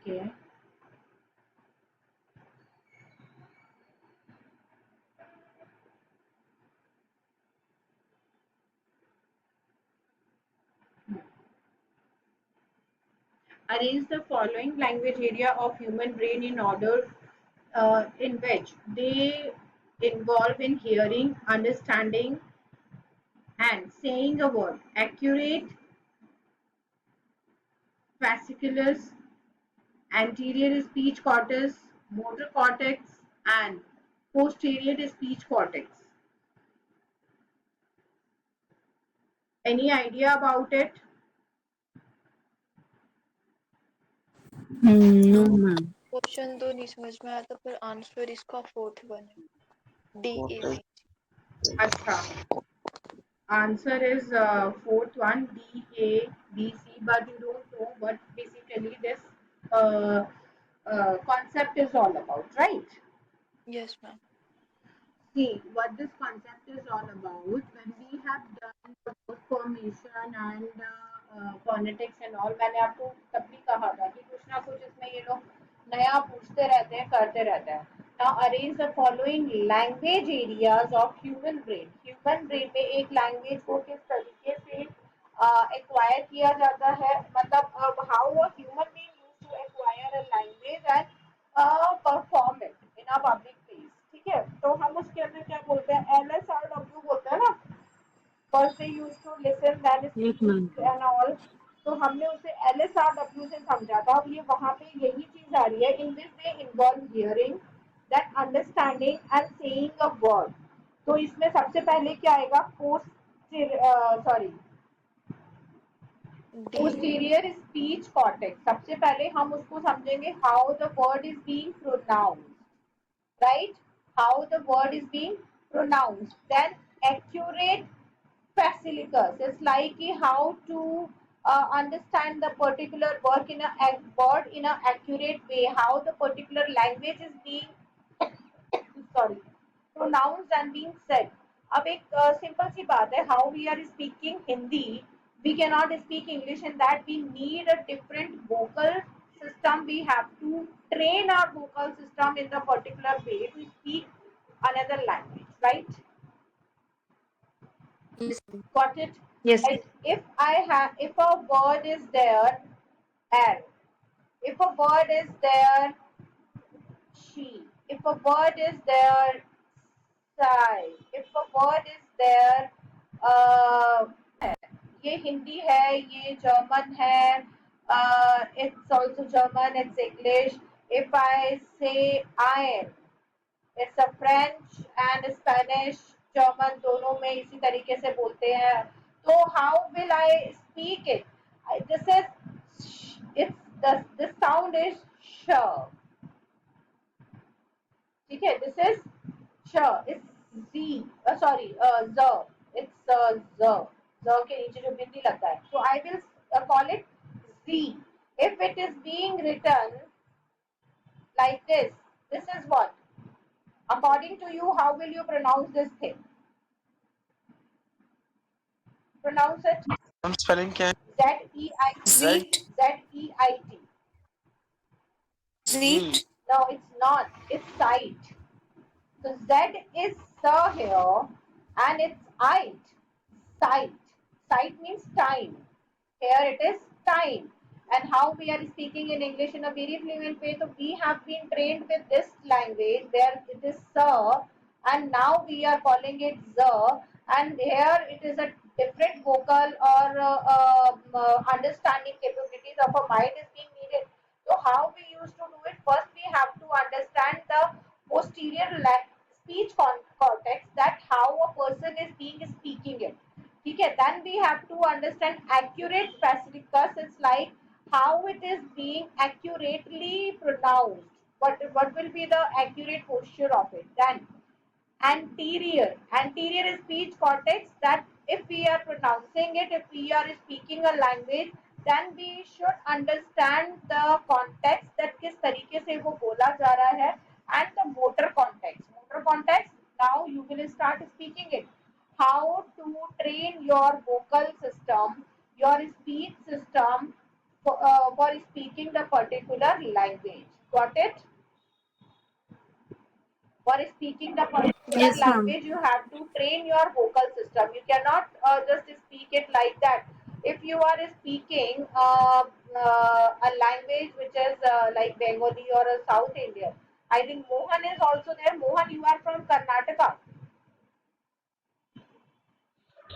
Okay. Arrange the following language area of human brain in order in which they involve in hearing, understanding, and saying a word. Accurate, fasciculus, anterior speech cortex, motor cortex, and posterior speech cortex. Any idea about it? No ma'am. Question तो नहीं समझ में आया था, पर answer इसका fourth one है, D A B. अच्छा, answer is fourth one, D, A, B, C, but you don't know what basically this uh, concept is all about, right? Yes ma'am. See, what this concept is all about, when we have done the word formation and phonetics and all, मैंने आपको तब भी कहा था कि कुछ ना कुछ इसमें ये लोग नया पूछते रहते हैं, करते रहते हैं. Now arrange the following language areas of human brain. Human brain में एक language को किस तरीके से acquire किया जाता है, मतलब how a human being used to acquire a language and perform it in a public place. ठीक है, तो हम उसके अंदर क्या बोलते हैं, LSRW बोलते हैं ना. First they use to listen then yes ma'am. Speak and all. तो हमने उसे LSRW से समझा था. अब ये वहां पे यही चीज आ रही है. In this they involve hearing, that understanding and saying a word. तो इसमें सबसे पहले क्या आएगा, post sorry D A. Posterior speech cortex. सबसे पहले हम उसको समझेंगे how the word is being pronounced, right? How the word is being pronounced. Then accurate facilicus is like how to understand the particular word in a accurate way. How the particular language is being sorry pronounced and being said. अब एक simple सी बात है, how we are speaking Hindi, we cannot speak English, in that we need a different vocal system. We have to train our vocal system in the particular way to speak another language, right? Got it? Yes. Right. If a word is there, and if a word is there, she. If a word is there, sigh. If a word is there, uh, ये हिंदी है, ये German है, it's also German, it's English. If I say iron, it's a French and Spanish, German दोनों में इसी तरीके से बोलते हैं. तो how will I speak it? This is it's the sound is sh. ठीक है, this is sh. It's z, sorry, z. It's z. Z के नीचे जो बिंदी लगता है. So I will call it z. If it is being written like this is what? According to you, how will you pronounce this thing? Pronounce it. हम spelling क्या है? Z E I T. Z sweet. Z E I T. Sweet. No, it's not. It's sight. So Z is sir here, and it's it. Sight. Sight means time. Here it is time. And how we are speaking in English in a very fluent way. So we have been trained with this language where it is sir, and now we are calling it z. And here it is a different vocal or understanding capabilities of a mind is being needed. So how we used to do it? First, we have to understand the posterior speech cortex, that how a person is being speaking it. Okay, then we have to understand accurate specificus. It's like how it is being accurately pronounced. What will be the accurate posture of it? Then anterior speech cortex, that if we are pronouncing it, if we are speaking a language, then we should understand the context, that किस तरीके से वो बोला जा रहा है. And the motor context, now you will start speaking it. How to train your vocal system, your speech system for speaking the particular language. Got it? For speaking the particular Yes, ma'am. language, you have to train your vocal system. You cannot just speak it like that. If you are speaking a language which is like Bengali or a South Indian, I think Mohan is also there. Mohan, you are from Karnataka.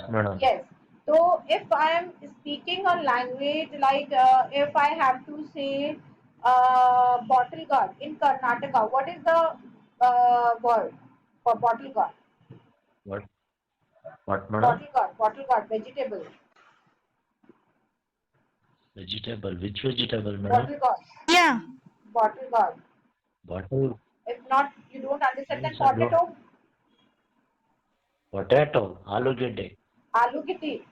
Madam. Yes. So if I am speaking a language like if I have to say bottle guard in Karnataka, what is the word for bottle guard? What? What, madam? Bottle guard, vegetable. Vegetable. Which vegetable, madam? Bottle guard, Yeah. bottle guard. Bottle. If not, you don't understand, then Means I don't. potato, Potato. Alugedde. aloo kitty.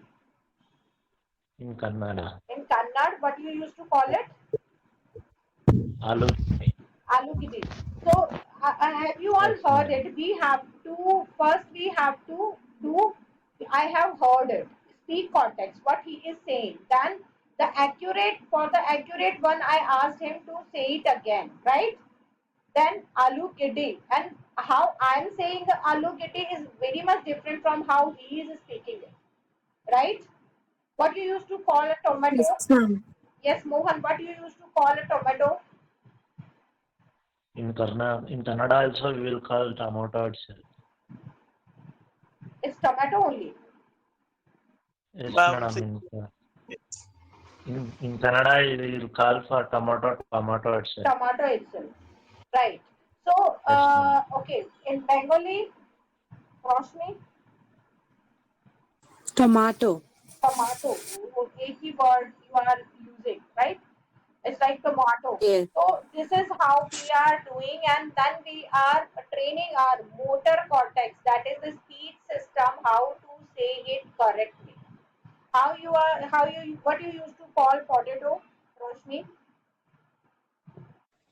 In Kannada. In Kannada, what you used to call it? Alugedde. Aloo kitty. So have you all Yes, heard madam. it? We have to first. We have to do. I have heard it. Speak context. What he is saying. Then the accurate for the accurate one, I asked him to say it again. Right? Then aloo kitty, and how I am saying the aloo kitty is very much different from how he is speaking it. Right? What you used to call a Yes, tomato? ma'am. Yes, Mohan. What you used to call a tomato? In Kannada also we will call tomato itself. It's tomato only. Yes, Ma'am, madam. In Kannada we will call for tomato itself. Tomato itself. Right. So, Yes, madam. okay, in Bengali, Roshni, Tomato. tomato, वो एक ही word you are using, right? It's like tomato. Yes. So this is how we are doing, and then we are training our motor cortex, that is the speech system, how to say it correctly. What you used to call potato, Roshni?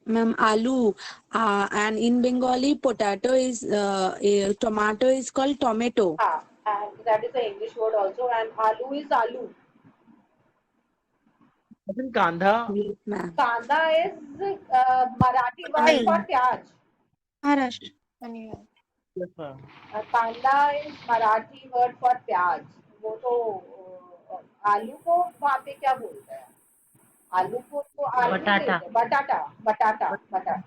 Ma'am, aloo. And in Bengali, tomato is called tomato. And that is the English word also, and aloo is aloo. I think Kandha. Yes, ma'am. Kanda is Marathi word for Onion. प्याज. Maharashtra. Onion. Yes, ma'am. कांदा is Marathi word for प्याज. वो तो आलू को वहाँ पे क्या बोलते हैं? आलू को तो आलू ही Batata. कहते हैं. बटाटा, बटाटा,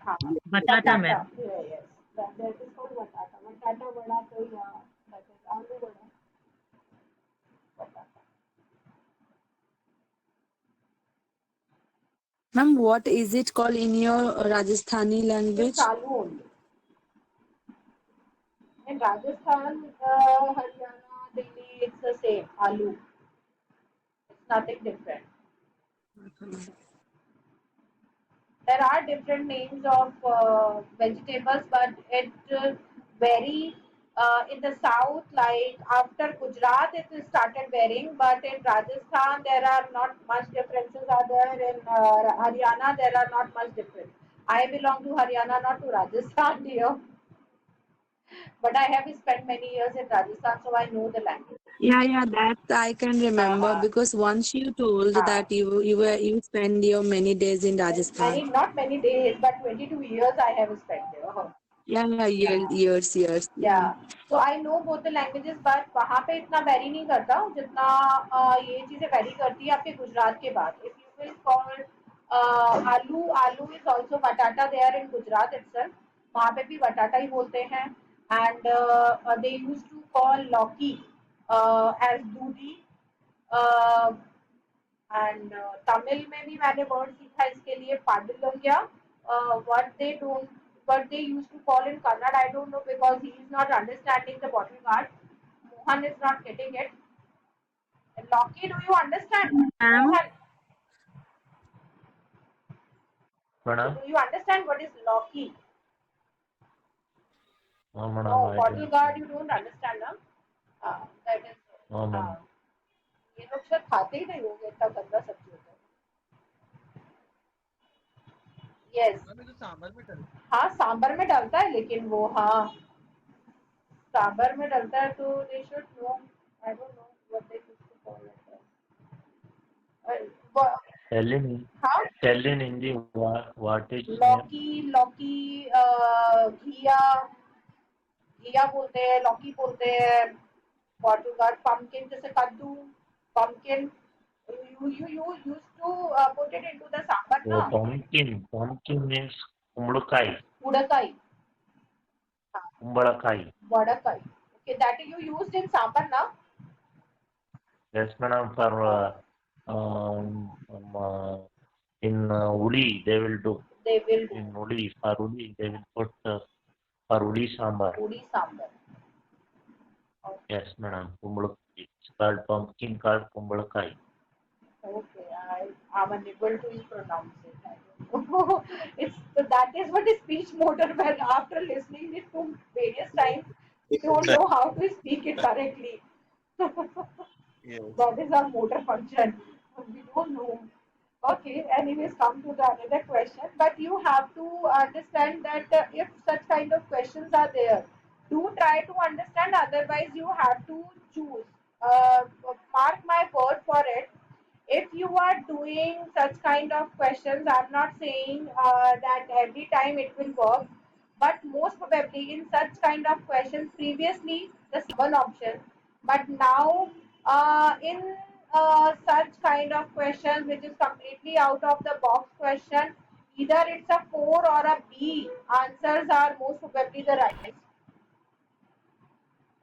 हाँ, Batata, बटाटा. ma'am. Yes, that is called बटाटा. बटाटा वड़ा तो yeah, that is आलू वड़ा. बटाटा. Ma'am, what is it called in your Rajasthani It's language? आलू only. In Rajasthan, Haryana, Delhi, it's the same. Aloo. It's nothing different. There are different names of vegetables, but it vary in the south. Like after Gujarat, it is started varying, but in Rajasthan there are not much differences. Are there in Haryana? There are not much difference. I belong to Haryana, not to Rajasthan, dear. But I have spent many years in Rajasthan, so I know the language. Yeah, that I can remember Uh, because once you told uh, that you spend your many days in Rajasthan. not many days, but 22 years I have spent there. Yeah, Yeah. years. Yeah. Yeah. So I know both the languages, but वहाँ पे इतना vary नहीं करता जितना ये चीजें vary करती है आपके गुजरात के बाद. If you will call आलू is also batata there in Gujarat itself. वहाँ पे भी batata ही बोलते हैं. And they used to call लौकी as Dudhi. Uh, and Tamil में भी मैंने word सीखा इसके लिए पाडुलंग्या. What they used to call in Kannada, I don't know because he is not understanding the bottle guard. Mohan is not getting it. And Loki, do you understand? Ma'am. Mohan, Madam. do you understand what is Loki? No, madam. No, I bottle don't. guard you don't understand, ना? That is. No, madam. ये लोग शायद खाते ही नहीं होंगे इतना गंदा सब्जी होता है. Yes. हाँ सांबर में डालता है लेकिन वो हाँ सांबर में डालता है तो they should know. I don't know what they used to call it. Tell in हाँ, tell in Hindi what is name? लौकी, लौकी, घिया, घिया बोलते हैं, लौकी बोलते हैं. What you got? Pumpkin, जैसे कद्दू, pumpkin. You used to put it into the sambar, So ना? pumpkin means kumbukai. उड़काई, Kumbukai. वड़काई. Okay, that you used in sambar, ना? Yes, madam. For in Udi they will do. They will do In Udi for Udi they will put for Udi sambar. udi sambar. Yes, madam. Kumbulkai. It's called pumpkin called kumbulkai. Okay, I'm unable to pronounce it. I don't know. It's that is what is speech motor. When after listening it to various times, we don't know how to speak it correctly. Yes. That is our motor function. We don't know. Okay, anyways, come to the another question. But you have to understand that if such kind of questions are there, do try to understand. Otherwise, you have to choose. Mark my word for it. If you are doing such kind of questions, I'm not saying that every time it will work, but most probably in such kind of questions, previously the one option, but now in such kind of questions which is completely out of the box question, either it's a 4 or a B answers are most probably the right.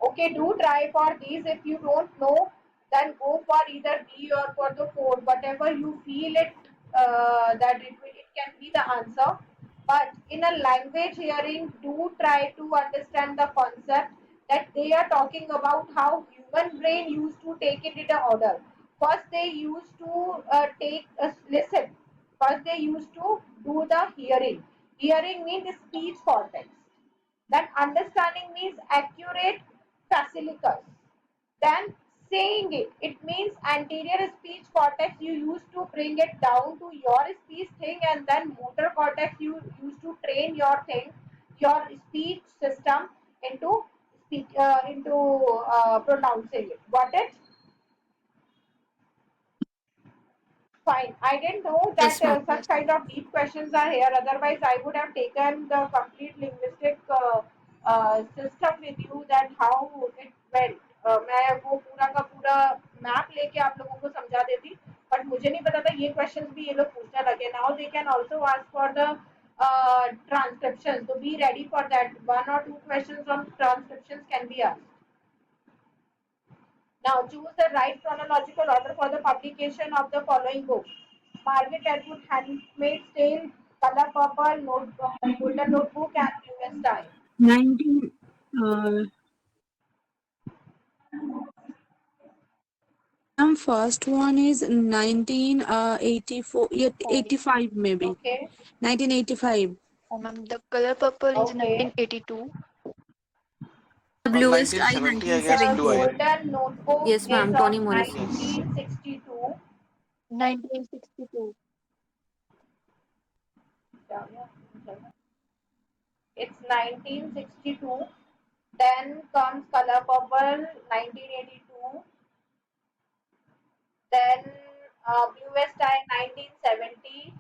Okay, do try for these. If you don't know, then go for either B or for the 4, whatever you feel it that it can be the answer. But in a language hearing, do try to understand the concept that they are talking about how human brain used to take it in the order. First, they used to take listen. First, they used to do the hearing. Hearing means speech cortex. Then understanding means accurate facilicus. Then saying it. It means anterior speech cortex. You used to bring it down to your speech thing, and then motor cortex. You used to train your thing, your speech system into pronouncing it. Got it? Fine. I didn't know that Yes, ma'am. such kind of deep questions are here. Otherwise, I would have taken the complete linguistic system with you that how it went. मैं वो पूरा का पूरा map लेके आप लोगों को समझा देती, बट मुझे नहीं पता था ये क्वेश्चंस भी ये लोग पूछने लगे. Now they can also ask for the transcriptions. So be ready for that. One or two questions on transcriptions can be asked. Now choose the right chronological order for the publication of the following books. Margaret Atwood, Handmaid's Tale, Color Purple, Golden Notebook, and US Time. 19. First one is 1984, 85 maybe. Okay. 1985. Ma'am, The Color Purple is Okay. 1982. Bluest Eye 1970, I guess, The Blue Eye. 1978. Golden Notebook Yes, is ma'am. of Toni Morrison. 1962. 1962. It's 1962. Then comes Color Purple, 1982. Then Bluest Eye, 1970.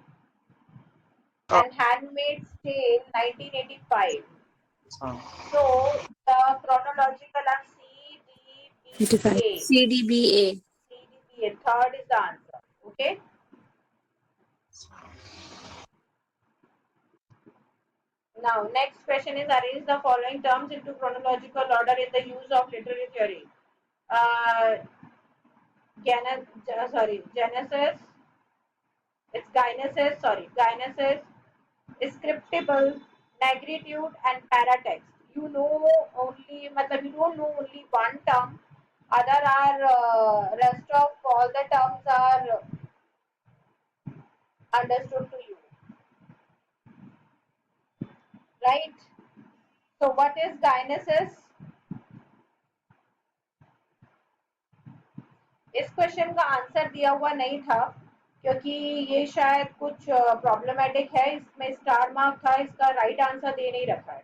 And Handmaid's Tale, 1985. So the chronological are C, D, B, 85. A. CDBA. CDBA. Third is the answer. Okay. Now, next question is arrange the following terms into chronological order in the use of literary theory. Genesis. It's Genesis. Genesis, scriptable, negritude, and paratext. You know only, matlab you don't know only one term. Other are rest of all the terms are understood to you, right? So what is Dionysus? इस question का answer दिया हुआ नहीं था क्योंकि ये शायद कुछ प्रॉब्लमेटिक है. इसमें स्टार मार्क था, इसका राइट आंसर दे नहीं रखा है.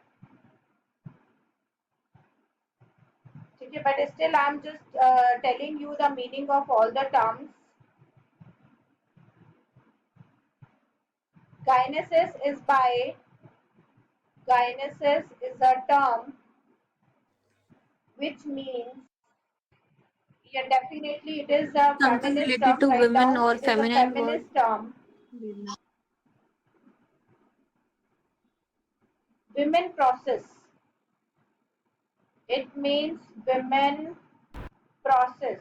ठीक है, but still I am just telling you the meaning of all the terms. Gynesis is a term which means, yeah, definitely it is a Something feminist related term. to Write women down, or it is a feminine word. feminist term. Women process. It means women process.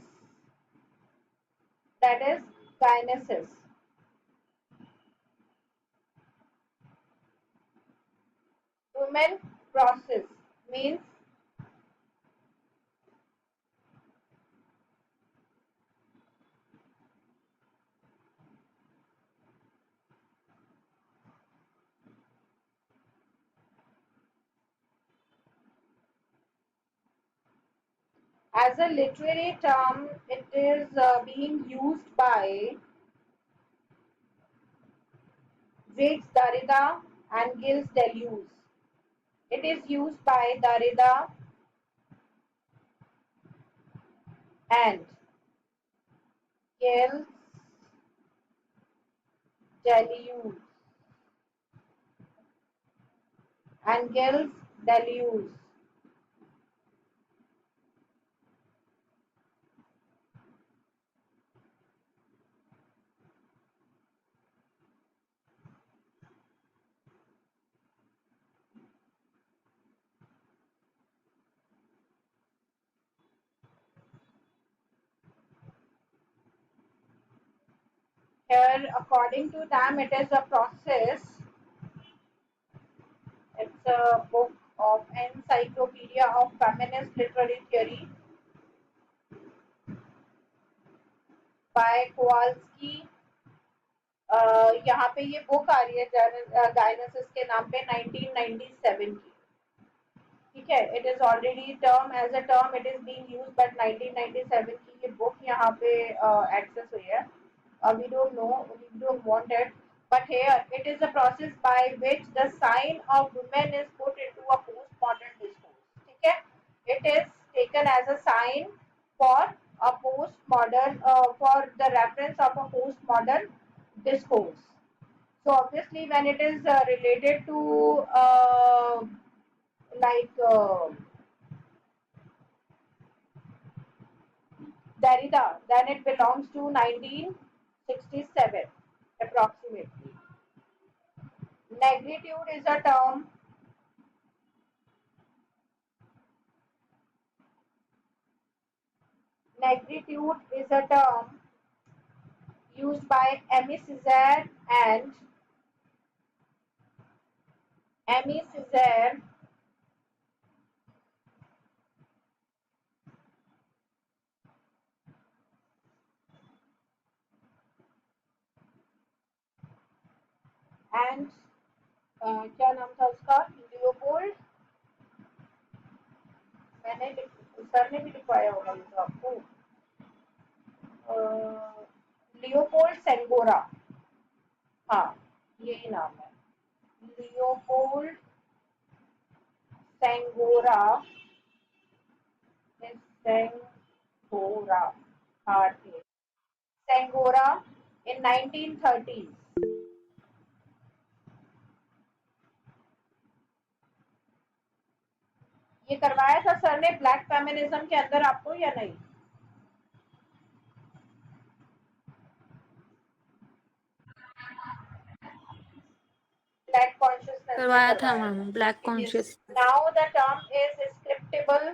That is gynesis. Women process means as a literary term, it is being used by Jacques Derrida and Gilles Deleuze. It is used by Derrida and Gilles Deleuze and Gilles Deleuze. Here, according to them, it is a process. It's a book of Encyclopedia of Feminist Literary Theory by Kowalski. यहाँ पे ये book आ रही है गाइनेसिस के नाम पे 1997 की. ठीक है, it is already term as a term it is being used, but 1997 की ये बुक यहाँ पे एक्सेस हुई है. We don't know, we don't want it, but here it is a process by which the sign of women is put into a postmodern discourse. ठीक है, it is taken as a sign for a postmodern for the reference of a postmodern discourse. So obviously when it is related to like Derrida, then it belongs to 1967 approximately. Negritude is a term. Negritude is a term used by Aimé Césaire and Aimé Césaire and क्या नाम था उसका, Leopold. मैंने sir ने भी लिखवाया होगा ये तो आपको. लियोपोल्ड सेंगोरा, हाँ यही नाम है, लियोपोल्ड सेंगोरा. सेंगोरा, हाँ ठीक, सेंगोरा in 1930s. ये करवाया था सर ने ब्लैक फेमिनिज्म के अंदर आपको या नहीं? ब्लैक कॉन्शियसनेस में करवाया था करवाया मैम, था. Black conscious. Now the term is scriptable.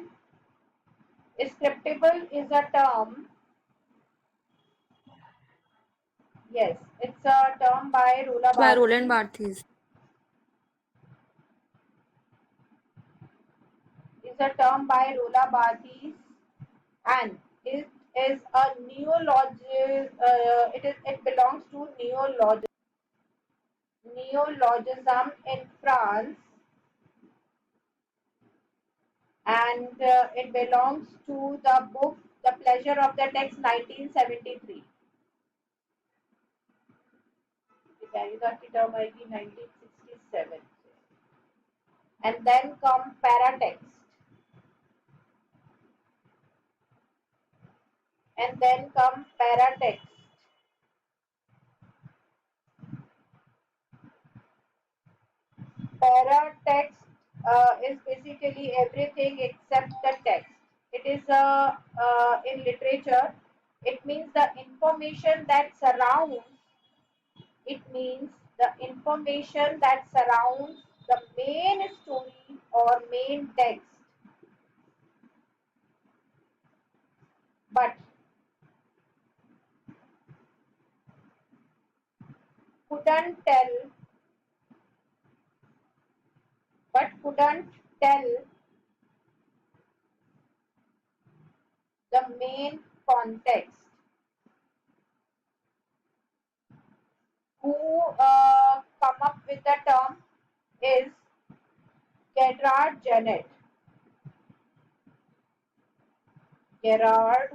Scriptable is a term. Yes, it's a term by Roland by Barthes. Roland Barthes. Is a term by Roland Barthes, and it is a neologism. It belongs to neologism in France, and it belongs to the book The Pleasure of the Text 1973. Derrida की term आएगी 1967 से. And then come paratext. And then come paratext. Paratext is basically everything except the text. It is in literature. It means the information that surrounds. It means the information that surrounds the main story or main text, but couldn't tell, couldn't tell the main context. Who come up with the term is Gerard Janet. Gerard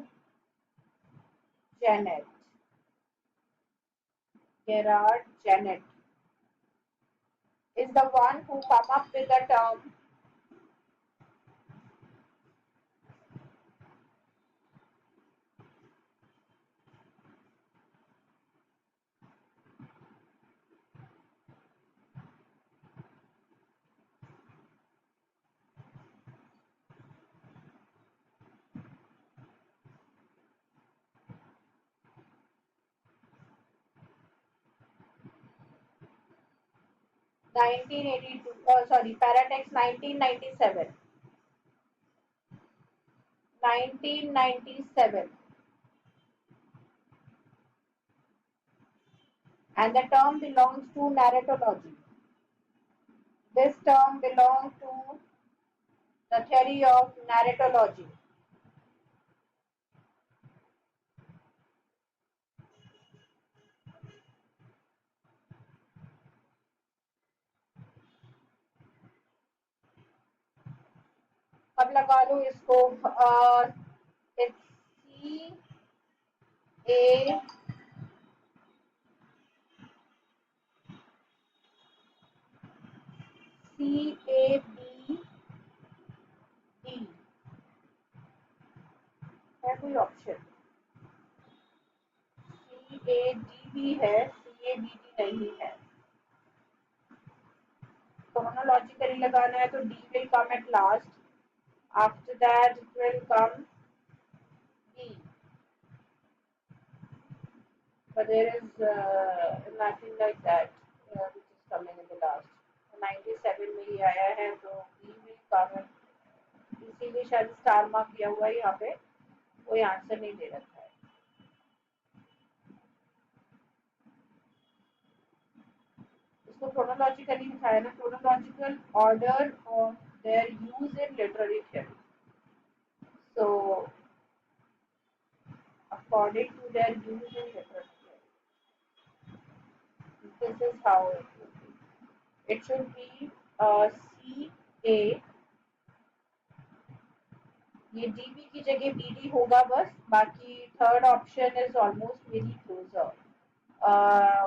Janet. Gerard Janet is the one who come up with the term 1982. Sorry, Paratext 1997. 1997. And the term belongs to narratology. This term belongs to the theory of narratology. अब लगा लो इसको it's C A CABD है कोई option CADB है CABD नहीं है chronologically लगाना है तो D will come at last. After that it will come B. But there is nothing like that which is coming in the last. 97 में ही आया है तो B will come at, इसीलिए शायद स्टार मार्क किया हुआ है यहाँ पे कोई आंसर नहीं दे रखा है इसको chronologically दिखाया ना chronological order of their use in literary theory. So according to their use in literary theory, this is how it will be. It should be CA. ये DB की जगह BD होगा बस बाकी third option is almost very closer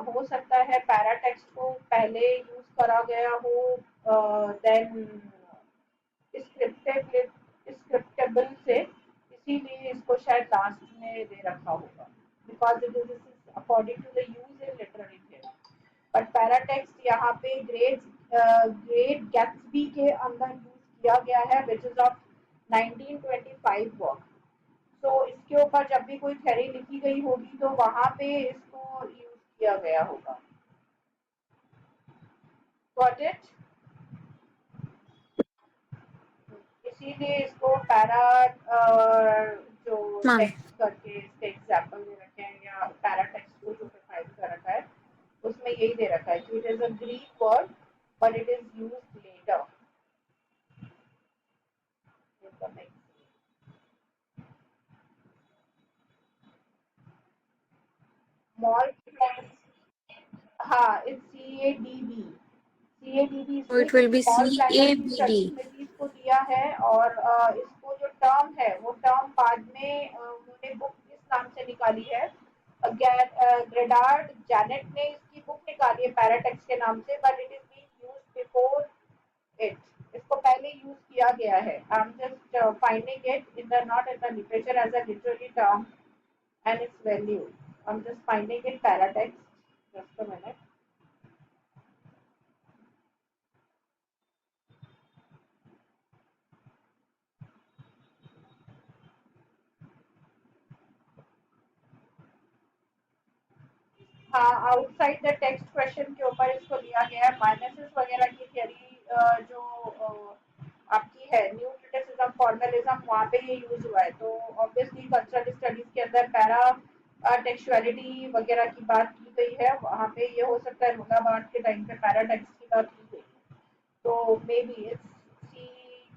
हो सकता है पैराटेक्स्ट को पहले यूज करा गया हो देन स्क्रिप्टेबल से इसीलिए इसको शायद लास्ट में दे रखा होगा because it is according to the use in literary theory but paratext यहाँ पे ग्रेट गैट्सबी के अंदर यूज किया गया है विच इज ऑफ 1925 वर्क तो इसके ऊपर जब भी कोई थ्योरी लिखी गई होगी तो वहां पे इसको यूज किया गया होगा गॉट इट इसीलिए इसको पैरा जो टेक्स्ट करके इसके एग्जाम्पल दे रखे हैं या पैरा टेक्स्ट को जो प्रोवाइड कर रखा है उसमें यही दे रखा है कि it is a Greek word but it is used letter small हाँ it's CADB So it will be small planning CABD. Studies को दिया है और इसको जो टर्म है वो टर्म बाद में उन्होंने बुक किस नाम से निकाली है ग्रेडार्ड जैनेट ने इसकी बुक निकाली है पैराटेक्स्ट के नाम से but it is being used before it इसको पहले यूज किया गया है I am just finding it in the not in the literature as a literary term and its value. I'm just finding it paratext. Just a minute. हाँ, outside the text question के ऊपर इसको लिया गया है। माइनसेस वगैरह की theory जो आपकी है न्यू क्रिटिसिज्म फॉर्मलिज्म, वहाँ पे ये यूज हुआ है। तो ऑब्वियसली कल्चरल स्टडीज के अंदर पैरा टेक्सुअलिटी वगैरह की बात की गई है। वहाँ पे ये हो सकता है मुलाबाट के टाइम पे पैरा टेक्स्ट की बात की गई। तो maybe it's C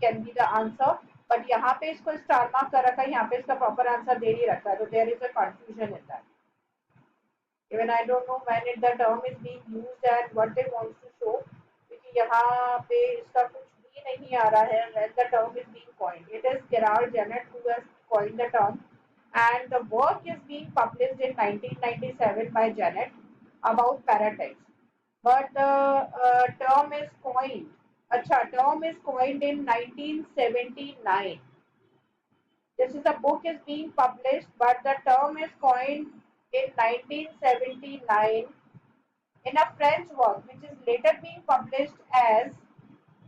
can be the answer, but यहाँ पे इसको स्टार मार्क कर रखा है, यहाँ पे इसका प्रॉपर आंसर दे नहीं रखा है, तो there is a confusion in that. Even I don't know when the term is being used and what they want to show, क्योंकि यहाँ पे इसका कुछ भी नहीं आ रहा है when the term is being coined. It is Gerard Janet who has coined the term, and the work is being published in 1997 by Janet about paratext. But the term is coined. अच्छा, term is coined in 1979. This is the book is being published, but the term is coined in 1979 in a French work, which is later being published as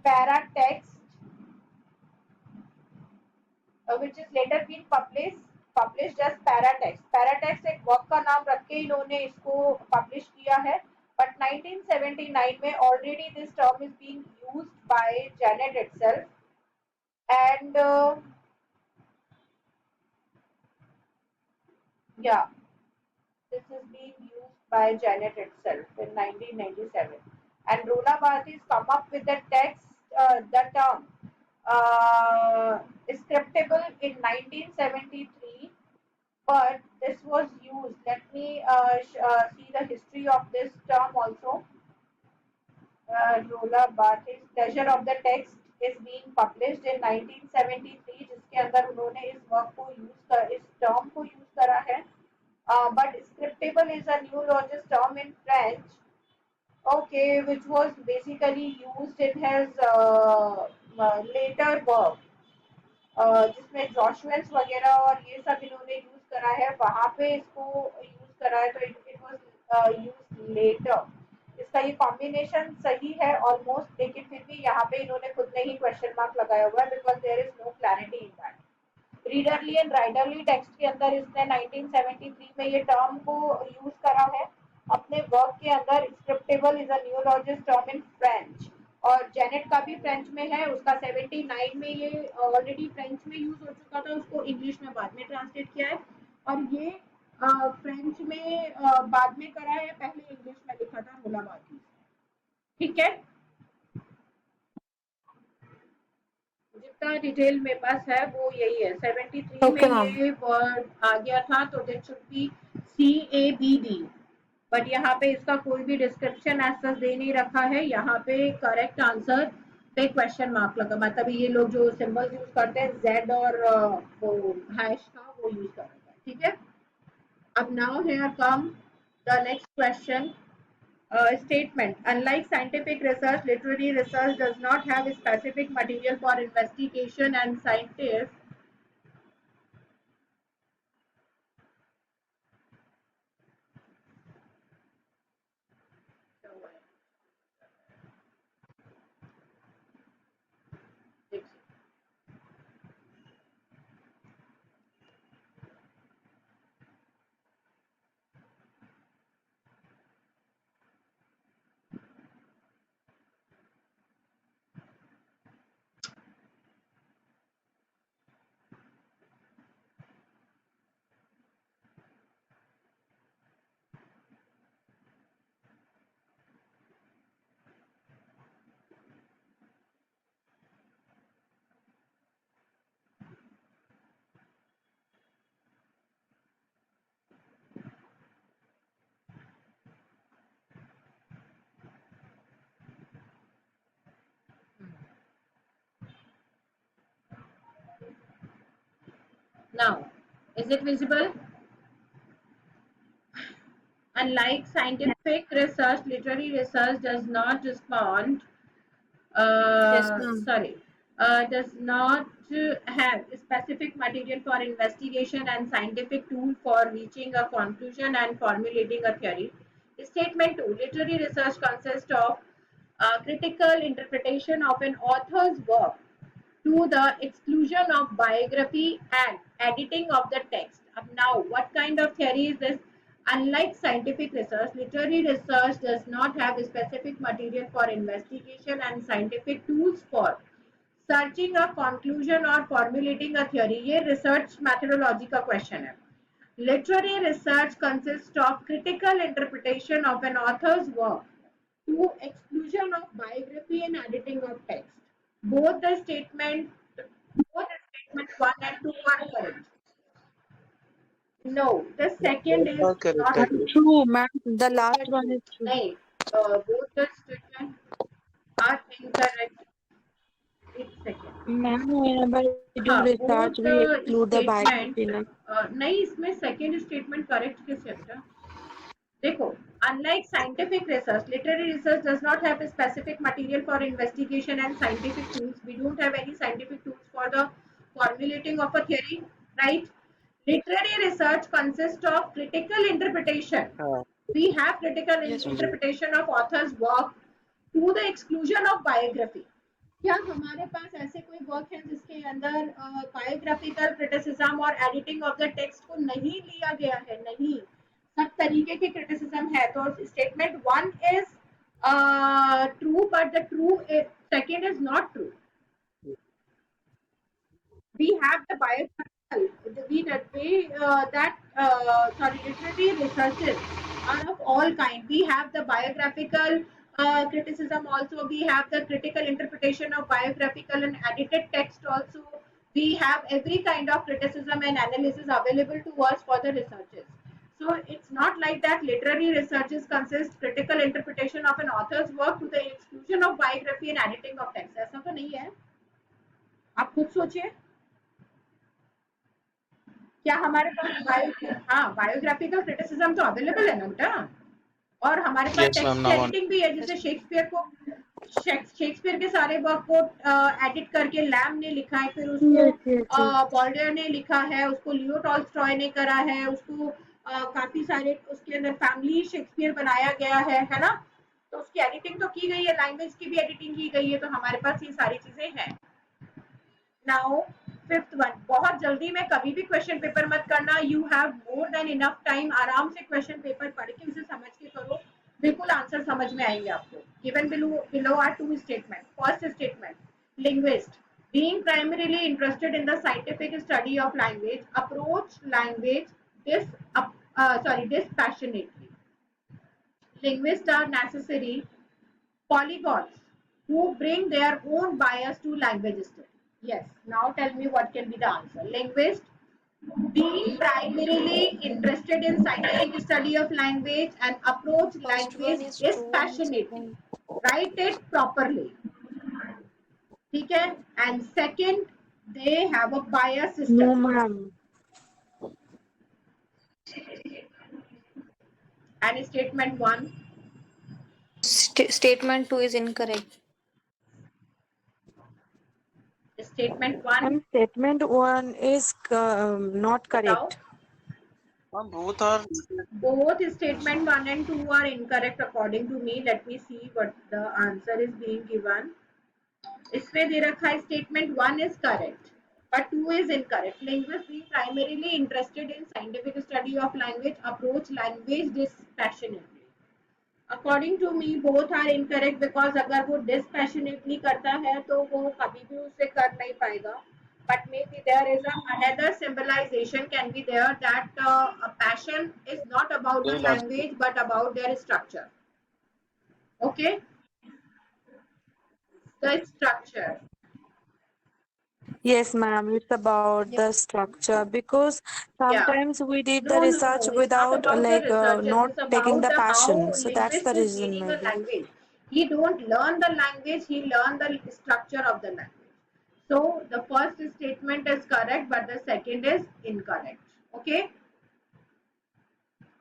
paratext, which is later being published as paratext. Paratext एक work का नाम रख के इन्होंने इसको publish किया है, but 1979 में already this term is being used by Janet itself, and yeah, this is being used by Janet itself in 1997. And Rola Barthes come up with the text, the term scriptable in 1973, but this was used. Let me see the history of this term also. Rola Barthes Pleasure of the Text is being published in 1973, जिसके अंदर उन्होंने इस work को इस term को use करा है. But scriptable is a neologist term in French, okay, which was basically used in his later work, जिसमें जॉशुएंस वगैरह और ये सब इन्होंने यूज करा है, वहां पे इसको यूज करा है, तो इट वाज यूज लेटर. इसका ये कॉम्बिनेशन सही है ऑलमोस्ट, लेकिन फिर भी यहाँ पे इन्होंने खुद ने ही क्वेश्चन मार्क लगाया हुआ है, because there is no clarity in that. Readerly and writerly text के अंदर इसने 1973 में ये टर्म को यूज करा है अपने वर्क के अंदर. Scriptable is a neurologist term in French, और जेनेट का भी फ्रेंच में है, उसका 79 में ये ऑलरेडी फ्रेंच में यूज हो चुका था, उसको इंग्लिश में बाद में ट्रांसलेट किया है, और ये फ्रेंच में बाद में करा है, पहले इंग्लिश में लिखा था रोला बार्थेस. ठीक है, जितना डिटेल मेरे पास है वो यही है. 73 Okay, में ma'am. ये वर्ड आ गया था, तो that should be CABD, but यहाँ पे इसका कोई भी डिस्क्रिप्शन एज सच दे नहीं रखा है. यहाँ पे करेक्ट आंसर पे क्वेश्चन मार्क लगा, मतलब ये लोग जो सिंबल्स यूज करते हैं जेड और वो हैश का, वो यूज कर रहे हैं. ठीक है, अब now here come the next question. Statement. Unlike scientific research, literary research does not have specific material for investigation and scientific. Now, is it visible? Unlike scientific research, literary research does not respond. Yes, ma'am. Does not have specific material for investigation and scientific tool for reaching a conclusion and formulating a theory. Statement 2. Literary research consists of critical interpretation of an author's work to the exclusion of biography and editing of the text. Now, what kind of theory is this? Unlike scientific research, literary research does not have specific material for investigation and scientific tools for searching a conclusion or formulating a theory. ये research methodology का question है. Literary research consists of critical interpretation of an author's work to exclusion of biography and editing of text. Both the statement one and two are correct. No, the second is Both are correct, not I true. guess. True, ma'am. The last one is true. नहीं, both the statement are incorrect. एक second. Ma'am, whenever we do हाँ, research, both we exclude the statement biography. ना? नहीं, इसमें second statement correct किससे बेटा? देखो, unlike scientific research, literary research does not have a specific material for investigation and scientific tools. We don't have any scientific tools for the formulating of a theory, right? Literary research consists of critical interpretation. हाँ, We have critical Yes, ma'am. interpretation of author's work to the exclusion of biography. क्या हमारे पास ऐसे कोई work है जिसके अंदर biographical criticism और editing of the text को नहीं लिया गया है? नहीं, सब तरीके के क्रिटिसिज्म है. तो statement one is true but the true second is not true. We have the biographical, literary researches are of all kind. We have the biographical criticism also. We have the critical interpretation of biographical and edited text also. We have every kind of criticism and analysis available to us for the researches. So it's not like that literary researches consist critical interpretation of an author's work to the exclusion of biography and editing of text. ऐसा तो नहीं है. आप खुद सोचिए. क्या हमारे पास biographical criticism तो अवेलेबल है ना बेटा. और हमारे पास Yes, ma'am, text now on. Editing भी है. जैसे शेक्सपियर के सारे वर्क को एडिट करके लैम ने लिखा है, फिर उसको बॉल्डर ने लिखा है, उसको लियो टॉल्स्टॉय ने करा है, उसको काफी सारे उसके अंदर फैमिली शेक्सपियर बनाया गया है ना. तो उसकी एडिटिंग तो की गई है, लैंग्वेज की भी एडिटिंग की गई है. तो हमारे पास ये सारी चीजें हैं. नाउ फिफ्थ वन, बहुत जल्दी में कभी भी क्वेश्चन पेपर मत करना. You have more than enough time. आराम से क्वेश्चन पेपर पढ़ के उसे समझ के करो. बिल्कुल आंसर समझ में आएंगे आपको. Given below are two statement. First statement, linguist being primarily interested in the scientific study of language approach language dispassionately. Linguists are necessary polygons who bring their own bias to language study. Yes, now tell me what can be the answer. Linguist being primarily interested in scientific study of language and approach First one language is true and dispassionately. second. Write it properly. ठीक है. And second, they have a bias system. No, ma'am. And statement one, Statement 2 is incorrect. statement one, Ma'am, statement 1 is not correct. both are. both statement 1 and 2 are incorrect according to me. Let me see what the answer is being given. इसमें दे रखा है statement 1 is correct but 2 is incorrect. Linguists being primarily interested in scientific study of language approach language dispassionately. According to me both are incorrect because अगर वो dispassionately करता है तो वो कभी भी उसे कर नहीं पाएगा. But maybe there is another symbolization can be there that a passion is not about the language but about their structure. Okay, the structure. Yes, ma'am. It's about the structure because sometimes we did the research it's without not about the research, not it's taking about the how passion. So that's linguist the is reason, reading a maybe. language. He don't learn the language, he learn the structure of the language. So the first statement is correct but the second is incorrect. Okay,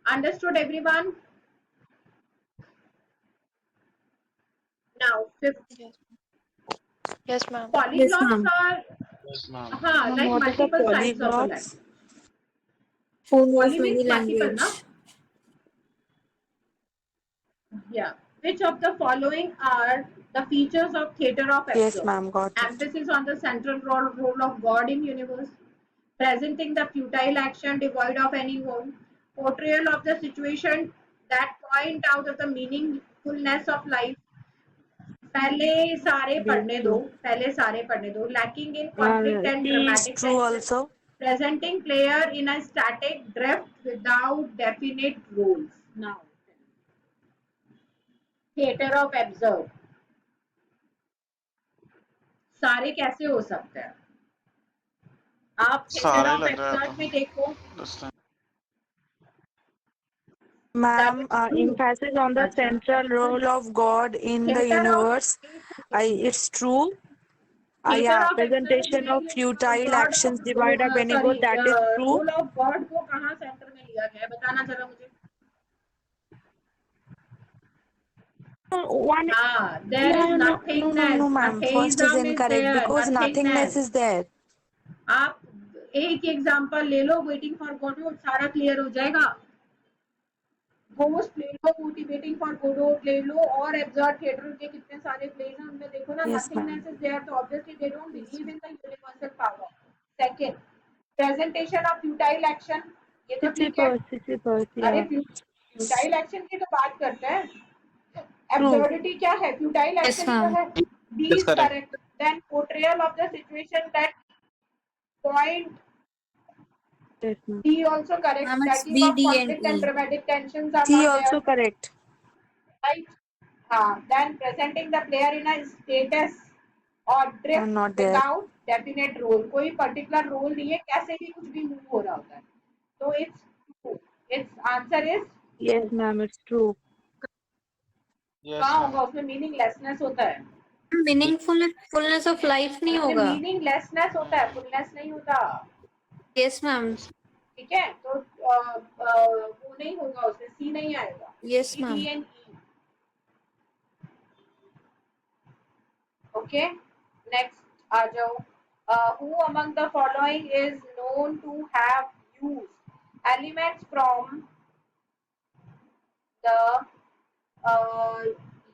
understood everyone? Now fifth, Yes, ma'am. polyglots ma'am. are Yes, ma'am. like What is the multiple sides of a language. polyglots? Who Poly knows means many multiple, na? language? Yeah. Which of the following are the features of theater of Yes, applause? ma'am. Got it. Emphasis on the central role of God in universe, presenting the futile action devoid of any goal, portrayal of the situation that point out of the meaningfulness of life. पहले सारे पढ़ने दो, पहले सारे पढ़ने दो. Lacking in conflict and C is dramatic true tension. also. Presenting player in a static drift without definite roles. Now, theater of absurd. सारे कैसे हो सकते हैं? आप theater सारे of लग रहा है absurd तो में देखो. That Ma'am, is true. emphasis on the अच्छा. central role of God in the Theater of universe. It's true. theater Yeah, of absurd presentation में of ये futile God actions divide up any sorry good. That is true. role of God को कहाँ centre में लिया गया है? बताना जरा मुझे. One, हाँ, there is nothingness. no, ma'am. First is Atheism is incorrect there. because nothingness is there. आप एक एग्जांपल ले लो, वेटिंग फॉर गोडो, सारा क्लियर हो जाएगा. घोस्ट ले लो, मोटिवेटिंग फॉर गोडो ले लो, और एब्सर्ड थिएटर के कितने सारे प्लेस हैं, उनमें देखो ना, Yes, nothingness ma'am. Is there, तो obviously they don't believe in the universal power. Second, presentation of futile action, ये तो ठीक है. अरे Yeah. फ्यूटाइल एक्शन की तो बात करते हैं. True. Absurdity क्या है? Futile Yes, action ही तो ma'am. है. B Yes, is correct. correct. Then portrayal of the situation that point. Yes, ma'am. D also correct. Ma'am, it's Lacking B, of D, and conflict and E. dramatic tensions are C not also there. correct. Right? Then presenting the player in a status or drift Not there. without definite role. कोई particular role नहीं है, कैसे भी कुछ भी move हो रहा होता है. So it's true. Its answer is Yes, ma'am. It's true. Yes, कहाँ ma'am. होगा? उसमें meaninglessness होता है. Meaningfulness of life नहीं उसमें होगा. meaninglessness होता है, fullness नहीं होता. Yes, ma'am. ठीक है, तो वो नहीं होगा, उसमें सी नहीं आएगा. Yes, C, ma'am. D and E. Okay, next आ जाओ. Who among the following is known to have used elements from the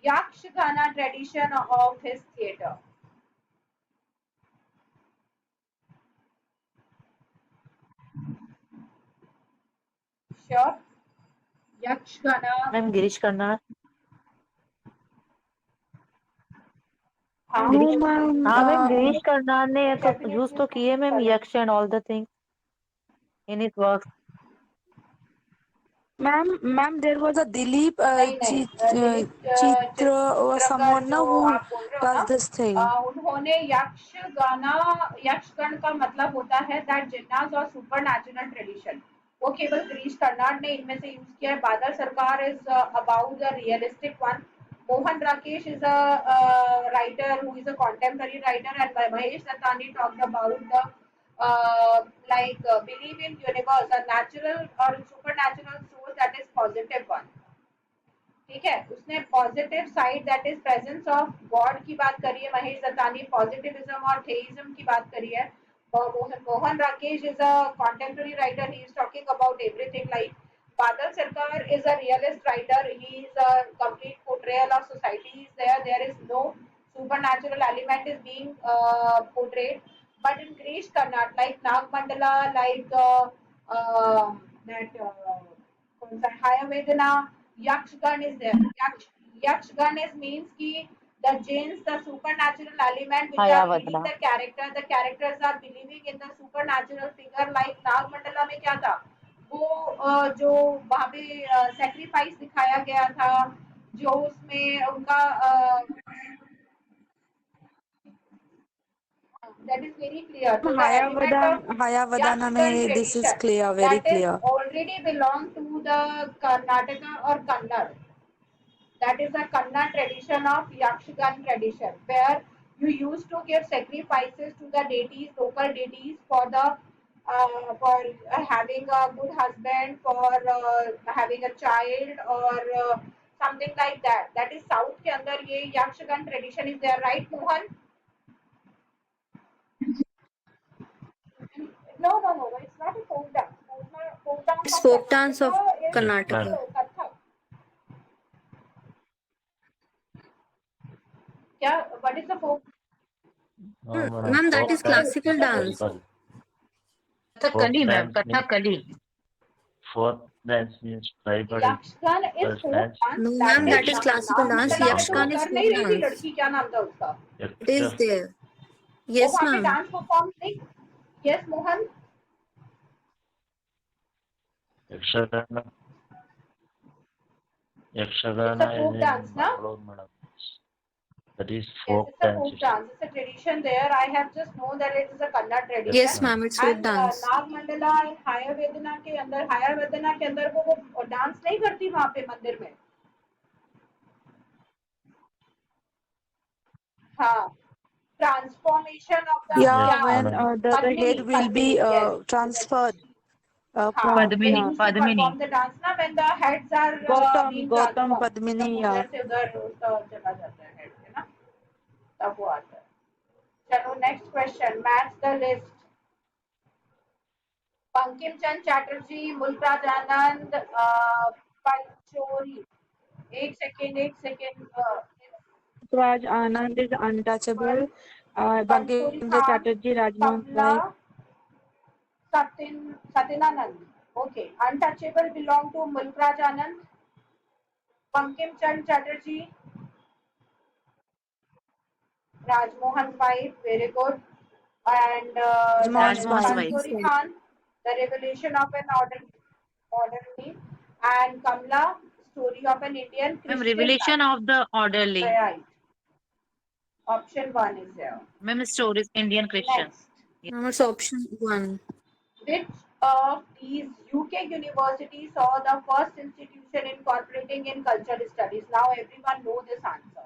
Yakshagana tradition of his theatre? Sure. Yakshagana. Ma'am Girish Karnad. हाँ, No, ma'am. हाँ मैम गिरीश कर्नाड ने तो Definitely use तो किए ma'am correct. यक्ष and all the things in his work. Ma'am, there was a Dilip नहीं नहीं, Dilip Chitra or Chitrakar someone जो who आप बोल रहे हो does ना, this thing. उन्होंने यक्षगण का मतलब होता है दैट जिन्नास और सुपर नेचुरल ट्रेडिशन. वो केवल गिरीश कर्नाड ने इनमें से यूज किया है. बादल Sarkar is about the realistic one. Mohan Rakesh is a writer who is a contemporary writer, and Mahesh Nathani talked about the believe in universe, a natural or supernatural source that is positive one. ठीक है, उसने positive side that is presence of God की बात करी है. Mahesh Dattani positivism और थेइज्म की बात करी है. Mohan Rakesh is a contemporary writer, he is talking about everything. Like Badal Sarkar is a realist writer, he is a complete portrayal of society is there. There is no supernatural element is being portrayed. But in Girish Karnad, like Nagmandala, like that Hayavedana, Yakshgan is there. Yakshgan is means ki the jinns, the supernatural element which are leading हायावदना. the character. The characters are believing in the supernatural figure. Like Nagamandala में क्या था? वो जो वहाँ पे sacrifice दिखाया गया था, जो उसमें उनका that is very clear. So the element of Hayavadana Yakshgan में this is tradition clear, very that is clear. already belong to the Karnataka or Kannada. That is the Kannada tradition of Yakshgan tradition, where you used to give sacrifices to the deities, local deities, for the having a good husband, for having a child, or something like that. That is South के अंदर ये Yakshgan tradition is there, right, Mohan? No. It's not a folk dance. Folk dance It's of folk dance of Karnataka is Karnataka. Kathak. क्या? What is the folk? Madam Ma'am, that folk is classical dance. Classical Kathakali ma'am dance means Kathakali. dance means tribal Yakshagana is culture folk dance. dance. No, That ma'am, is that is classical Nag dance. Mandla में तो वो Yakshgan is कर folk नहीं रही थी dance. लड़की, क्या नाम था उसका, It is Yksha, there. वो Yes, वहाँ पे ma'am. डांस परफॉर्म नहीं. Yes Mohan. Yakshagana, It's Yakshagana a is folk in dance, na? Bangalore, madam. That is Yes, folk it's a dance. folk dance. It's a tradition there. I have just known that it is a Kannada tradition. Yes, ma'am, it's folk And dance. नाग मंडला हाया वेदना के अंदर वो dance नहीं करती वहाँ पे मंदिर में. हाँ. Transformation of the Yeah, Yes, when madam. the head will be Padmini, yes. transferred हाँ, from, they yeah. used to perform the dance ना when the heads are being Gautam transformed. Padmini, तब yeah. उधर से उधर उसका चला जाता है head है ना, तब वो आता है. चलो next question, match the list. Bankim Chandra Chatterjee, Mulk Raj Anand, पंचोरी. एक second. Raj Anand is untouchable. पंचोरी Bankim Khan, Chatterjee, Rajmohan Kamala, Pai. Satyananand. Okay, untouchable belong to Mulkraj Anand, Bankim Chandra Chatterjee, Rajmohan wife, very good. And then Rajmohan's wife. Panchori Khan, The Revelation of an Orderly, and Kamla, Story of an Indian Ma'am, Christian Revelation of the Orderly. Right. Option 1 is there. Ma'am, stories Indian Christians. Next, Ma'am, it's option 1. which of these UK universities saw the first institution incorporating in cultural studies? Now everyone knows this answer.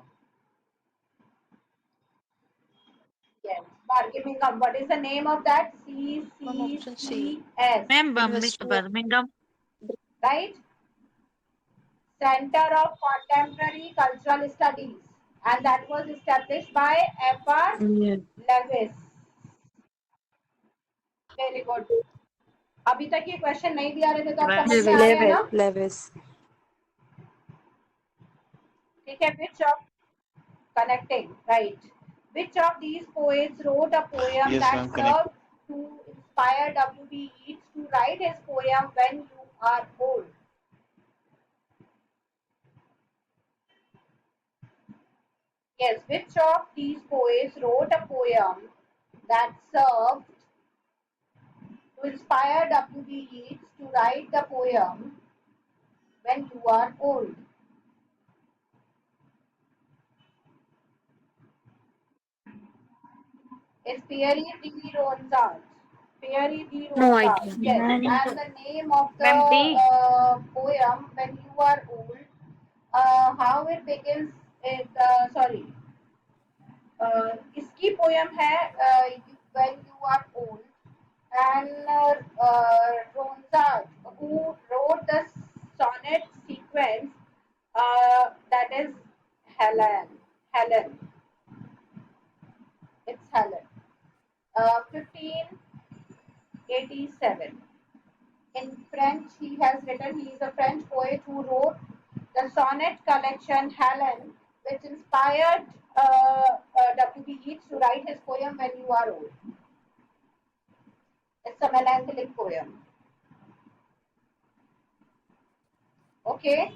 Yes, Birmingham. What is the name of that? option C. CCCS. Ma'am, Investment. Birmingham. Right? Center of Contemporary Cultural Studies. And that was established by F.R. Yes. Lewis. Very good. अभी तक ये question नहीं भी आ रहे थे तो आप समझ में आ रहे हैं ना? Levis. ठीक है. Which of connecting, right? Which of these poets wrote a poem Yes, that ma'am, connect. served to inspire W.B. Yeats to write his poem When You Are Old? Yes, which of these poets wrote a poem that served to inspire W.B. Yeats to write the poem When You Are Old? It's Pierre de Ronsard. Pierre de No Ronsard. idea. Yes, Ma'am. and the name of the Ma'am, D. poem When You Are Old, how it begins is, sorry, इसकी poem है When You Are Old, and Ronsard, who wrote the sonnet sequence, that is Helen. It's Helen. 1587. In French, he has written, he is a French poet who wrote the sonnet collection Helen, which inspired W.B. Yeats to write his poem When You Are Old. It's a melancholic poem. Okay.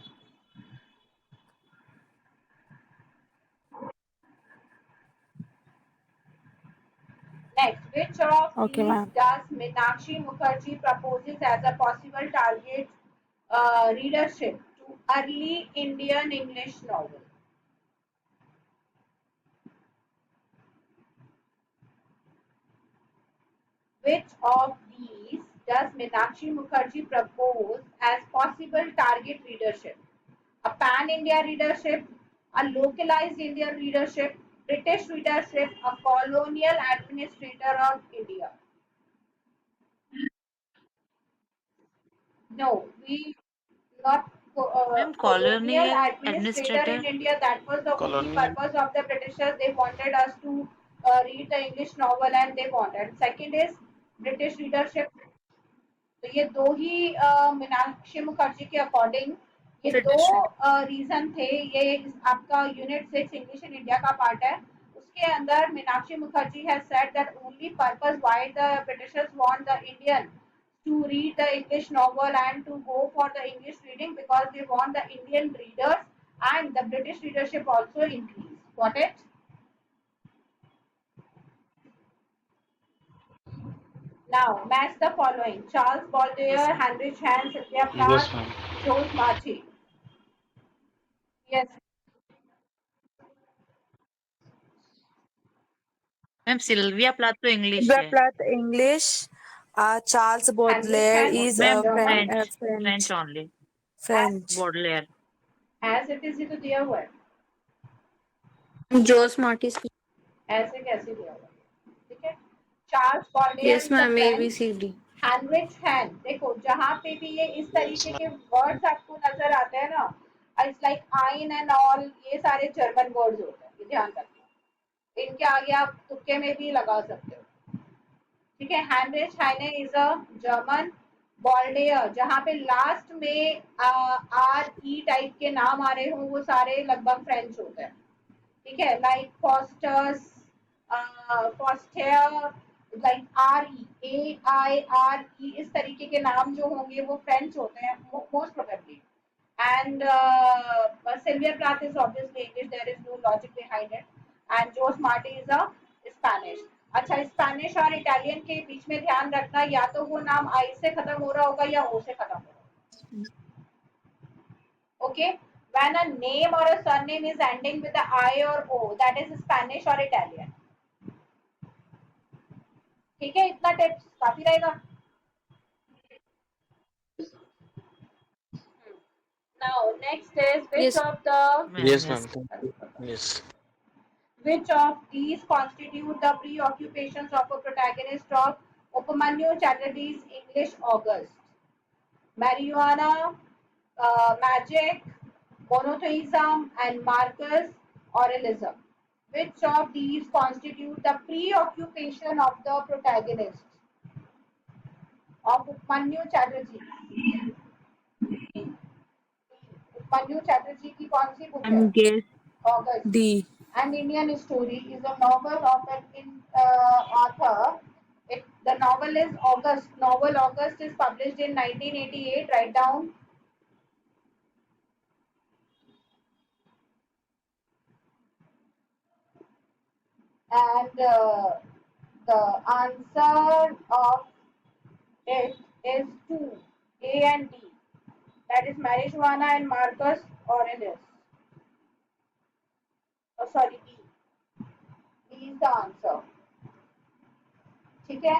Next, which of Okay, these ma'am. does Meenakshi Mukherjee proposes as a possible target readership to early Indian English novel? Which of these does Meenakshi Mukherjee propose as possible target readership? A pan-India readership, a localized Indian readership, British readership, a colonial administrator of India? No, we not Ma'am, colonial colonial administrator in administrator. India. That was the only Colonial. purpose of the Britishers. They wanted us to read the English novel, and they wanted. Second is British readership. तो ये दो ही मीनाक्षी मुखर्जी के according ये दो reason थे. ये आपका unit 6 English in India का पार्ट है. उसके अंदर Meenakshi Mukherjee has said that only purpose why the Britishers want the Indian to read the English novel and to go for the English reading because they want the Indian readers and the British readership also increase. Got it? Now, match the following. Charles Baudelaire, Heinrich Heine, Sylvia Yes, Plath, ma'am. Jules Marty. Yes. Ma'am Sylvia Plath तो English Sylvia है. Plath English, Charles Heinrich Baudelaire Heine is ma'am German. French only. As, Baudelaire. as it is ही तो दिया हुआ है. Josh Martis. ऐसे कैसे दिया हुआ है? ठीक है. Charles Baudelaire Yes, is a ma'am. A, B, French. C, D. Heinrich Heine. देखो जहाँ पे भी ये इस Yes, तरीके ma'am. के वर्ड्स आपको नजर आते हैं ना, इट्स लाइक आइन एंड ऑल, ये सारे जर्मन वर्ड्स होते हैं. ये ध्यान रखना. इनके आगे आप तुक्के में भी लगा सकते हो. ठीक है. Heinrich Heine is a German. Baudelaire जहाँ पे लास्ट में आर ई टाइप के नाम आ रहे हों वो सारे लगभग फ्रेंच होते हैं. ठीक है. लाइक फॉस्टर्स, फॉस्टेयर, like R E A I R E, इस तरीके के नाम जो होंगे वो फ्रेंच होते हैं most probably. And Sylvia Plath is obviously English. There is no logic behind it. And Josh Marty is a Spanish. अच्छा, स्पेनिश और इटालियन के बीच में ध्यान रखना, या तो वो नाम आई से खत्म हो रहा होगा या ओ से खत्म हो रहा होगा. Okay. When a name or a surname is ending with a I or O, that is Spanish or Italian. ठीक है. इतना टिप्स काफी रहेगा. Now next is which Yes. of the ma'am Yes, yes. ma'am. Thank you. Yes. which of these constitute the preoccupations of a protagonist of Upamanyu Chatterjee's English August? Marijuana, magic, monotheism, and Marcus Aurelianism. Which of these constitute the preoccupation of the protagonist of Upamanyu Chatterjee? Upamanyu Chatterjee की कौन सी book है? guess August. D. An Indian Story is a novel of an author. The novel is August. Novel August is published in 1988. Write down. And the answer of it is 2, A and D. That is Marijuana and Marcus Aurelius. Oh, sorry, D. D is the answer. ठीक है.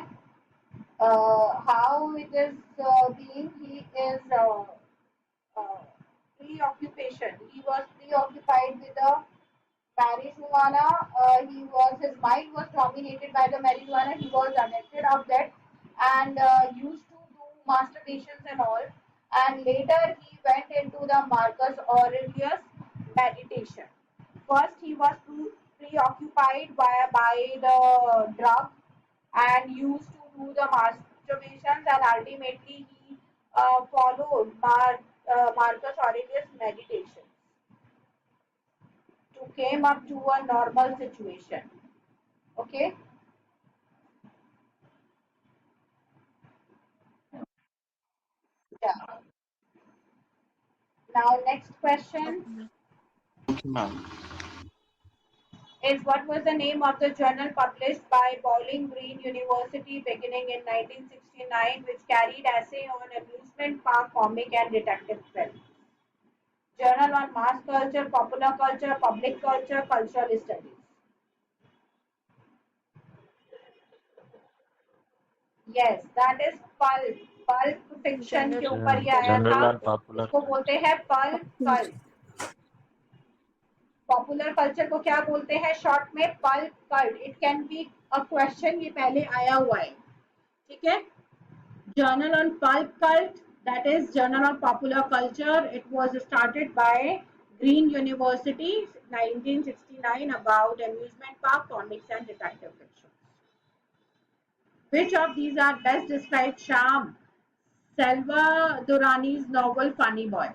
How it is being, he is preoccupation. He was preoccupied with the marijuana. His mind was dominated by the marijuana. He was addicted of that and used to do masturbations and all. And later he went into the Marcus Aurelius meditation. First he was preoccupied by the drug and used to do the masturbations, and ultimately he followed Marcus Aurelius meditation to came up to a normal situation. Okay. Yeah. Now next question Thank you, ma'am. is what was the name of the journal published by Bowling Green University beginning in 1969, which carried essay on amusement park, comic and detective films? Journal on mass culture, popular culture, public culture, cultural studies. Yes, that is pulp. Pulp fiction के ऊपर ही आया था. General और popular. इसको बोलते हैं pulp cult. Popular culture को क्या बोलते हैं शॉर्ट में? Pulp cult. It can be a question, ये पहले आया हुआ है. ठीक है. Journal on pulp cult, that is Journal of Popular Culture. It was started by Green University 1969 about amusement park, comics and detective fiction. Which of these are best described Sham Salvadorani's novel Funny Boy?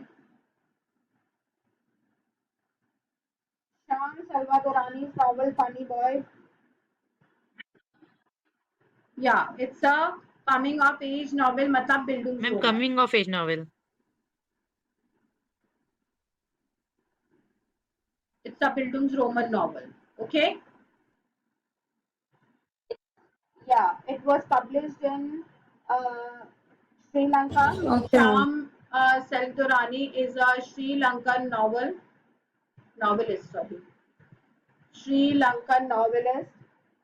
Sham Salvadorani's novel Funny Boy. Yeah, it's a Coming of age novel मतलब Bildungsroman. Ma'am, coming of age novel. It's a Bildungsroman novel. Okay. Yeah, it was published in Sri Lanka. Okay. Sham Selturani is a Sri Lankan novelist. Sorry, Sri Lankan novelist,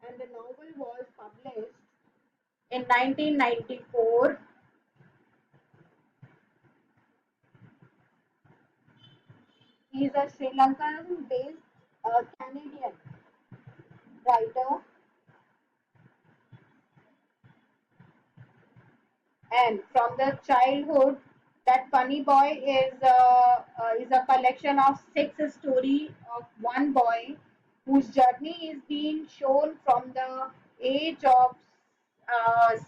and the novel was published in 1994. He is a Sri Lankan-based Canadian writer, and from the childhood, that funny boy is a collection of 6 stories of one boy whose journey is being shown from the age of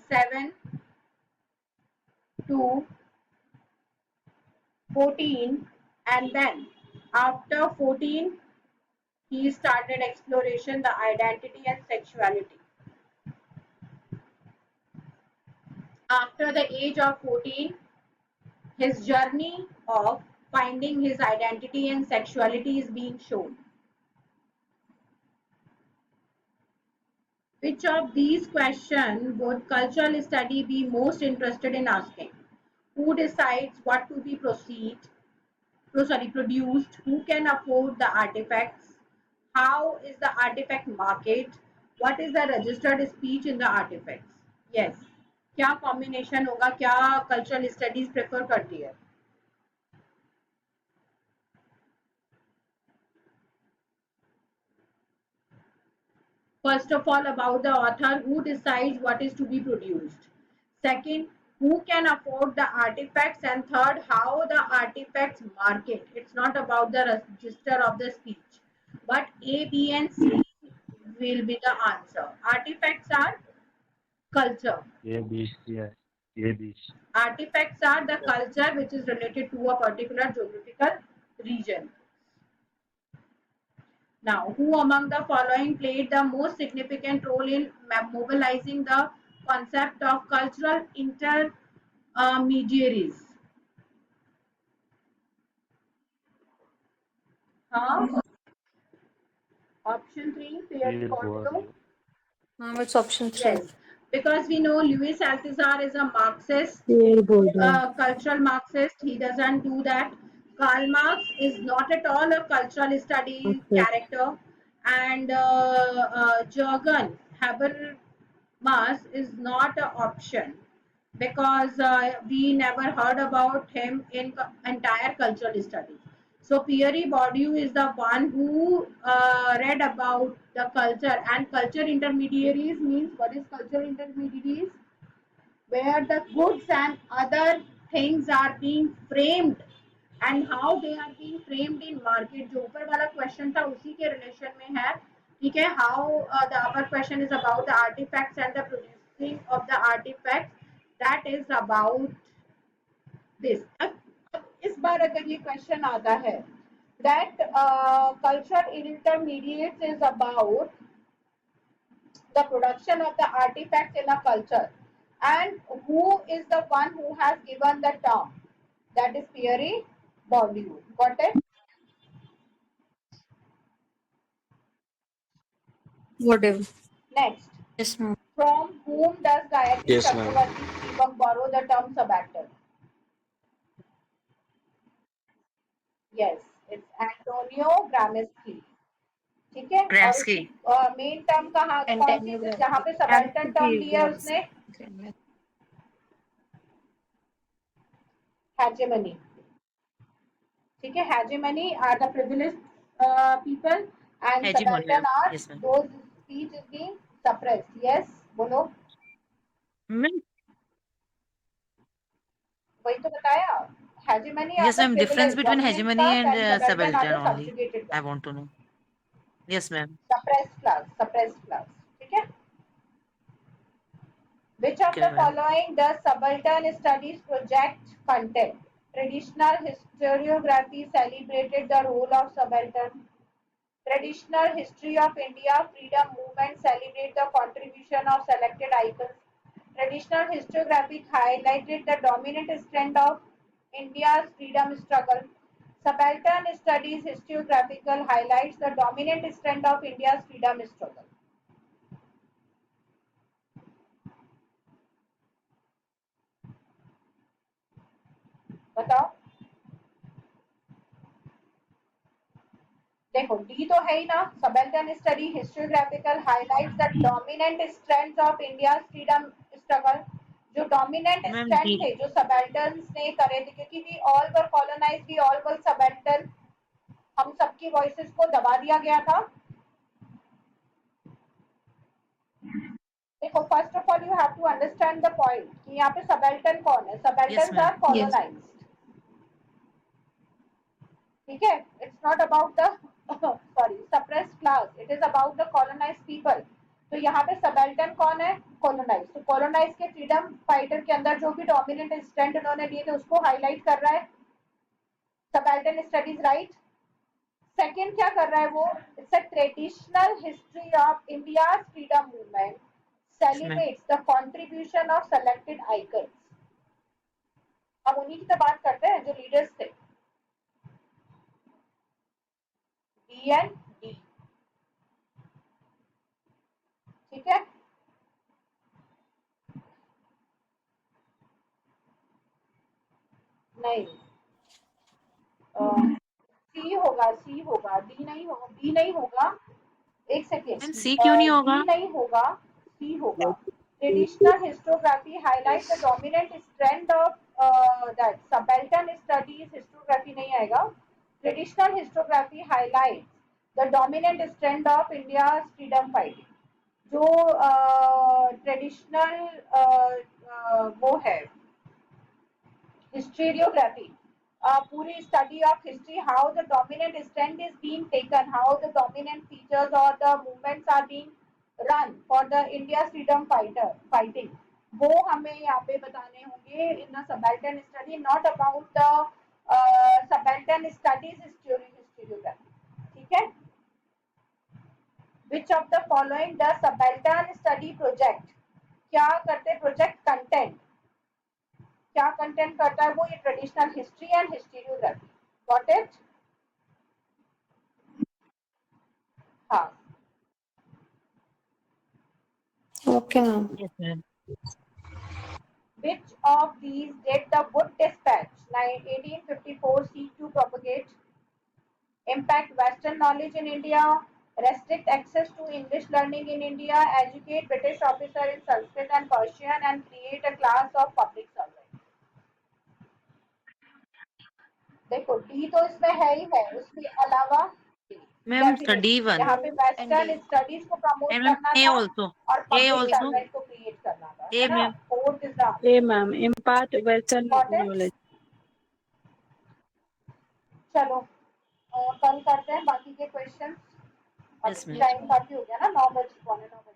7 to 14, and then after 14 he started exploration the identity and sexuality. After the age of 14, his journey of finding his identity and sexuality is being shown. Which of these questions would cultural study be most interested in asking? Who decides what to be produced? Who can afford the artifacts? How is the artifact market? What is the registered speech in the artifacts? Yes. क्या combination होगा? क्या cultural studies prefer करती है? First of all, about the author, who decides what is to be produced. Second, who can afford the artifacts, and third, how the artifacts market. It's not about the register of the speech, but A, B, and C will be the answer. Artifacts are culture. Artifacts are the culture which is related to a particular geographical region. Now, who among the following played the most significant role in mobilizing the concept of cultural intermediaries? Option 3, Pierre Bourdieu. It's option 3. Yes, because we know Louis Althusser is a Marxist, cultural Marxist. He doesn't do that. Karl Marx is not at all a cultural study character, and Jürgen Habermas is not an option because we never heard about him in entire cultural studies. So Pierre Bourdieu is the one who read about the culture, and culture intermediaries means, what is culture intermediaries? Where the goods and other things are being framed and how they are being framed in market. जो ऊपर वाला question था उसी के relation में है, ठीक है? How the upper question is about the artifacts and the producing of the artifacts, that is about this. अब इस बार अगर ये क्वेश्चन आता है that cultural intermediates is about the production of the artifacts in a culture, and who is the one who has given the term? That is Pierre Bourdieu. Got it? Whatever. Next. Yes, ma'am. From whom does Gayatri Yes, ma'am. Chakravarti Spivak borrow the term subaltern? Yes, it's Antonio Gramsci. ठीक है? Gramsci. और main term कहाँ कौन सी जहाँ पे subaltern term लिया है उसने? Hegemony. ठीक है? Hegemony are the privileged people, and Hegemony, subaltern ma'am. are Yes, ma'am. those speech is being suppressed. Yes, बोलो. Ma'am, वही तो बताया. Hegemony are yes, the ma'am. Difference privileged. between One means hegemony first, and subaltern are subaltern the only. subjugated I ones. want to know. Yes, ma'am. Suppressed class. ठीक है? Which of Okay, the ma'am. following does subaltern studies project content? Traditional historiography celebrated the role of subaltern. Traditional history of India freedom movement celebrate the contribution of selected icons. Traditional historiography highlighted the dominant strength of India's freedom struggle. Subaltern studies historiographical highlights the dominant strength of India's freedom struggle. बताओ, देखो D तो है ही ना, subaltern study histographical highlights the dominant strengths of India freedom struggle. जो dominant Ma'am, strength D. थे जो subalterns ने करे थे, क्योंकि we all were colonised, we all were subaltern, हम सबकी वॉइसेस को दबा दिया गया था। देखो first of all you have to understand the point कि यहाँ पे सबल्टन कौन है। सबल्टन्स आर कॉलोनाइज्ड, ठीक है। It's not about the sorry suppressed class, it is about the colonised people. तो यहाँ पे सबल्टन कौन है? कॉलोनाइज्ड। तो कॉलोनाइज्ड के फ्रीडम फाइटर के अंदर जो भी डोमिनेंट स्टैंड उन्होंने लिए थे उसको हाईलाइट कर रहा है सबल्टन स्टडीज, राइट। सेकेंड क्या कर रहा है वो? It's a traditional history of India freedom movement celebrates the contribution of selected icons। हम उन्हीं की तो बात करते हैं जो लीडर्स थे। डी एंड डी, ठीक है। नहीं सी होगा, सी होगा, डी नहीं होगा, डी नहीं होगा। एक सेकेंड, Ma'am, C क्यों नहीं होगा? डी नहीं होगा, सी होगा। Traditional histography highlight the dominant strength of that subaltern studies histography नहीं आएगा। Traditional histography highlight the dominant strength of India freedom fighting. जो ट्रेडिशनल वो है हिस्टोरियोग्राफी, पूरी study of history, how the dominant stand is being taken, how the dominant features और the movements are being run for the India freedom fighting, वो हमें यहाँ पे बताने होंगे in the subaltern study, not about the subaltern studies historiography, ठीक है। Which of the following does subaltern study project? क्या करते प्रोजेक्ट? कंटेंट। क्या कंटेंट करता है वो? ये traditional history and historiography. Got it? हाँ, Okay, ma'am. Yes, ma'am. which of these did the Wood Dispatch 1854 seek to propagate? Impact Western knowledge in India, restrict access to English learning in India, educate British officer in Sanskrit and Persian, and create a class of public servant। देखो D तो इसमें है ही है, उसके अलावा Ma'am, D1. यहाँ पे western studies को प्रमोट And ma'am, करना A था also. और A पब्लिक also. सर्वेंट को क्रिएट करना था, A, है ना। ma'am. Fourth is the A, ma'am. Impart Western knowledge. चलो कल करते हैं बाकी के क्वेश्चन। Yes, अभी ma'am. टाइम काफी हो गया ना, 9 बजे, 9:15।